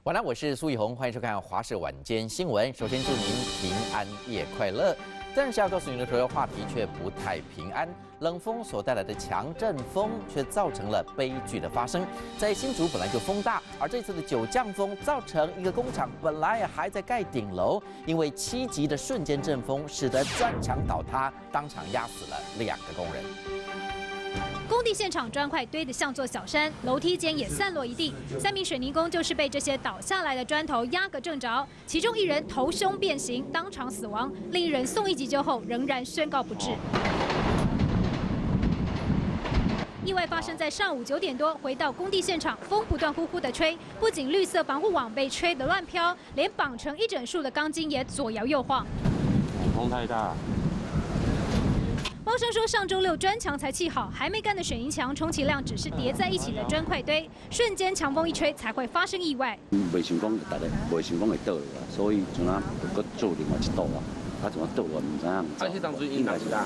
晚安，我是苏以红，欢迎收看华视晚间新闻。首先祝您平安夜快乐。但是要告诉您的头条话题却不太平安，冷风所带来的强阵风却造成了悲剧的发生。在新竹本来就风大，而这次的九降风造成一个工厂本来还在盖顶楼，因为7级的瞬间阵风使得砖墙倒塌，当场压死了2个工人。 工地现场砖块堆得像座小山，楼梯间也散落一地。3名水泥工就是被这些倒下来的砖头压个正着，其中1人头胸变形，当场死亡；另1人送医急救后仍然宣告不治。意外发生在上午9点多，回到工地现场，风不断呼呼地吹，不仅绿色防护网被吹得乱飘，连绑成一整束的钢筋也左摇右晃。风太大。 包商说，上周6砖墙才砌好，还没干的水泥墙，充其量只是叠在一起的砖块堆，瞬间强风一吹才会发生意外。未想讲就大家，未想讲会倒落啊，所以就那搁做另外一道啊，怎么倒落唔知影。而且当初因人是啦，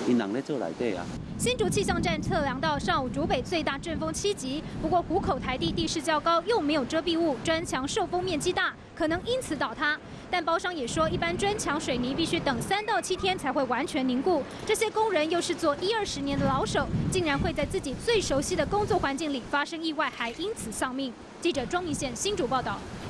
因人咧做内底啊。 新竹气象站测量到上午竹北最大阵风7级，不过湖口台地地势较高，又没有遮蔽物，砖墙受风面积大，可能因此倒塌。但包商也说，一般砖墙水泥必须等3到7天才会完全凝固。这些工人又是做10-20年的老手，竟然会在自己最熟悉的工作环境里发生意外，还因此丧命。记者庄明宪新竹报道。